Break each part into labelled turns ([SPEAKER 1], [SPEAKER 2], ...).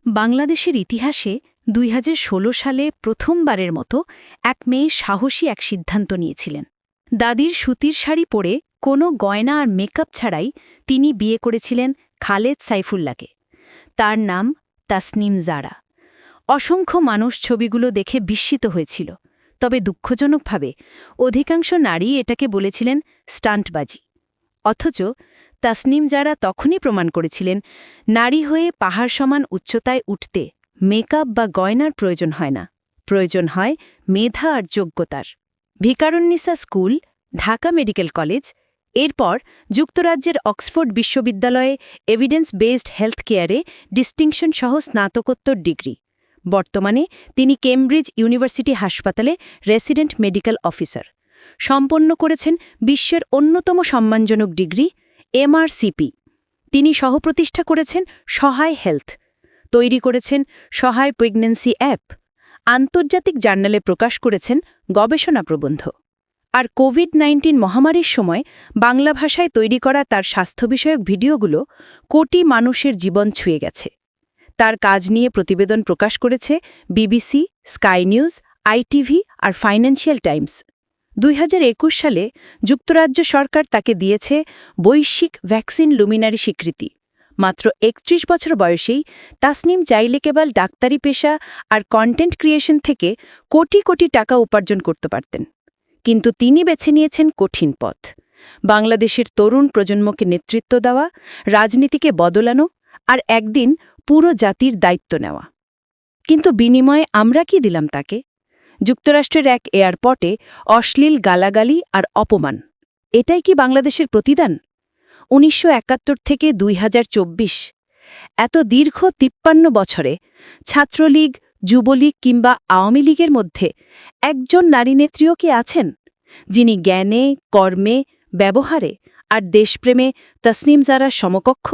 [SPEAKER 1] বাংলাদেশের ইতিহাসে ২০১৬ সালে প্রথমবারের মতো এক মেয়ে সাহসী এক সিদ্ধান্ত নিয়েছিলেন। দাদির সুতির শাড়ি পরে কোনো গয়না আর মেকআপ ছাড়াই তিনি বিয়ে করেছিলেন খালেদ সাইফুল্লাহকে। তার নাম তাসনিম জারা। অসংখ্য মানুষ ছবিগুলো দেখে বিস্মিত হয়েছিল, তবে দুঃখজনকভাবে অধিকাংশ নারী এটাকে বলেছিলেন স্টান্টবাজি। অথচ তাসনিম জারা তখনই প্রমাণ করেছিলেন, নারী হয়ে পাহাড় সমান উচ্চতায় উঠতে মেকআপ বা গয়নার প্রয়োজন হয় না, প্রয়োজন হয় মেধা আর যোগ্যতার। Viqarunnisa school, Dhaka medical college, এরপর যুক্তরাজ্যের অক্সফোর্ড বিশ্ববিদ্যালয়ে এভিডেন্স বেসড হেলথ কেয়ারে ডিস্টিংশন সহ স্নাতকোত্তর ডিগ্রি। বর্তমানে তিনি কেমব্রিজ ইউনিভার্সিটি হাসপাতালে রেসিডেন্ট মেডিকেল অফিসার। সম্পন্ন করেছেন বিশ্বের অন্যতম সম্মানজনক ডিগ্রি MRCP। তিনি সহপ্রতিষ্ঠা করেছেন সহায় হেলথ, তৈরি করেছেন সহায় প্রেগন্যান্সি অ্যাপ, আন্তর্জাতিক জার্নালে প্রকাশ করেছেন গবেষণা প্রবন্ধ। আর কোভিড-19 মহামারীর সময় বাংলা ভাষায় তৈরি করা তার স্বাস্থ্য বিষয়ক ভিডিওগুলো কোটি মানুষের জীবন ছুঁয়ে গেছে। তার কাজ নিয়ে প্রতিবেদন প্রকাশ করেছে BBC, স্কাই নিউজ, ITV আর ফাইন্যান্সিয়াল টাইমস। ২০২১ সালে যুক্তরাজ্য সরকার তাকে দিয়েছে বৈশ্বিক ভ্যাকসিন লুমিনারি স্বীকৃতি। মাত্র ৩১ বছর বয়সেই তাসনিম চাইলে কেবল ডাক্তারি পেশা আর কন্টেন্ট ক্রিয়েশন থেকে কোটি কোটি টাকা উপার্জন করতে পারতেন। কিন্তু তিনি বেছে নিয়েছেন কঠিন পথ, বাংলাদেশের তরুণ প্রজন্মকে নেতৃত্ব দেওয়া, রাজনীতিকে বদলানো আর একদিন পুরো জাতির দায়িত্ব নেওয়া। কিন্তু বিনিময়ে আমরা কি দিলাম তাকে? যুক্তরাষ্ট্রের এক এয়ারপোর্টে অশ্লীল গালাগালি আর অপমান। এটাই কি বাংলাদেশের প্রতিদান? ১৯৭১ থেকে ২০২৪, এত দীর্ঘ ৫৩ বছরে ছাত্রলীগ, যুবলীগ কিংবা আওয়ামী লীগের মধ্যে একজন নারী নেত্রীও কি আছেন, যিনি জ্ঞানে, কর্মে, ব্যবহারে আর দেশপ্রেমে তাসনিম জারার সমকক্ষ?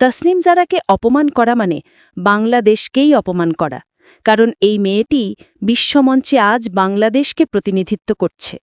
[SPEAKER 1] তাসনিম জারাকে অপমান করা মানে বাংলাদেশকেই অপমান করা, কারণ এই মেয়েটি বিশ্বমঞ্চে আজ বাংলাদেশকে প্রতিনিধিত্ব করছে।